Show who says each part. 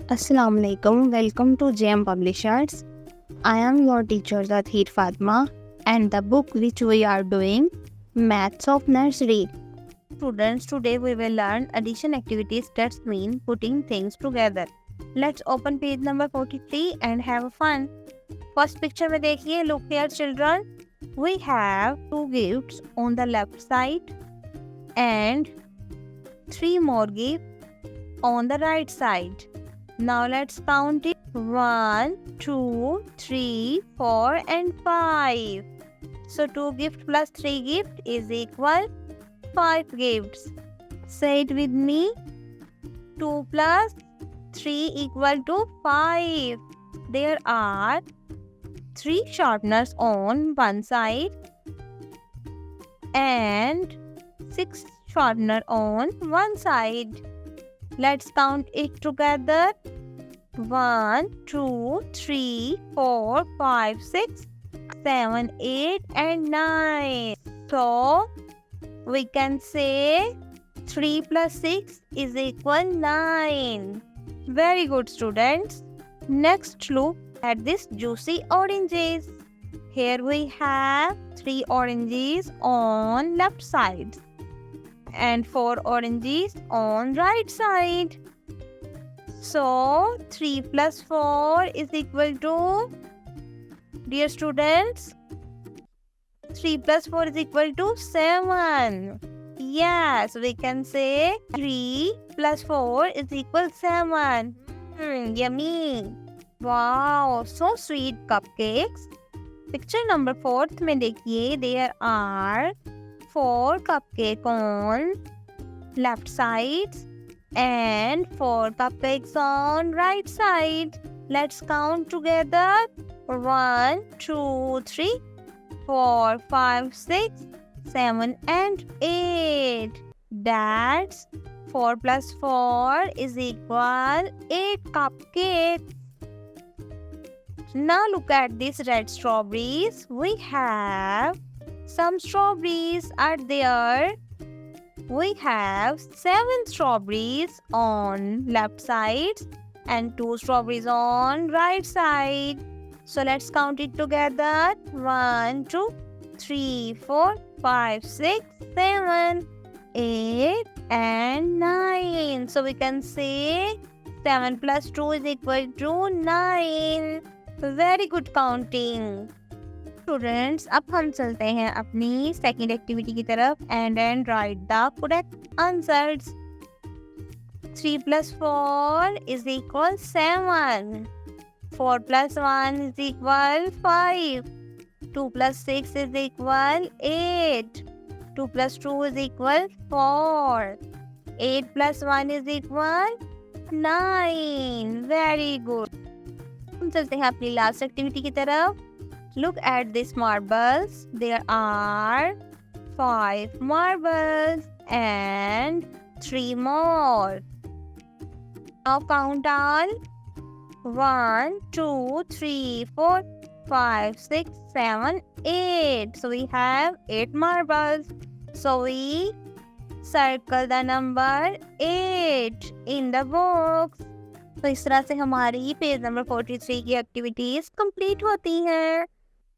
Speaker 1: Assalamu alaikum. Welcome to JM Publishers. I am your teacher Zathir Fatma and the book which we are doing Maths of Nursery. Students, today we will learn addition activities that mean putting things together. Let's open page number 43 and have fun. First picture में देखिए, look here children. We have two gifts on the left side and three more gifts on the right side. Now let's count it. 1, 2, 3, 4 and 5. So 2 gifts plus 3 gifts is equal 5 gifts. Say it with me. 2 plus 3 equal to 5. There are 3 sharpeners on one side and 6 sharpeners on one side. Let's count it together. 1, 2, 3, 4, 5, 6, 7, 8 and 9. So, we can say 3 plus 6 is equal 9. Very good students. Next look at this juicy oranges. Here we have 3 oranges on left side and 4 oranges on right side. So 3 plus 4 is equal to, dear students, 3 plus 4 is equal to 7. Yes, we can say 3 plus 4 is equal 7. Yummy. Wow, so sweet cupcakes. Picture number 4 में देखिए, there are 4 cupcakes on left side and 4 cupcakes on right side. Let's count together. 1, 2, 3, 4, 5, 6, 7 and 8. That's 4 plus 4 is equal 8 cupcakes. Now look at these red strawberries. We have some strawberries are there. We have 7 strawberries on left side and 2 strawberries on right side. So let's count it together. 1, 2, 3, 4, 5, 6, 7, 8 and 9. So we can say 7 plus 2 is equal to 9. Very good counting. Students, अब हम चलते हैं अपनी second activity की तरफ and write the correct answers. 3 plus 4 is equal 7. 4 plus 1 is equal 5. 2 plus 6 is equal 8. 2 plus 2 is equal 4. 8 plus 1 is equal 9. Very good. हम चलते हैं अपनी लास्ट एक्टिविटी की तरफ. Look at these marbles. There are 5 marbles and 3 more. Now count all. 1, 2, 3, 4, 5, 6, 7, 8. So we have 8 marbles. So we circle the number 8 in the box. तो इस तरह से हमारी पेज नंबर 43 की एक्टिविटीज कंप्लीट होती हैं.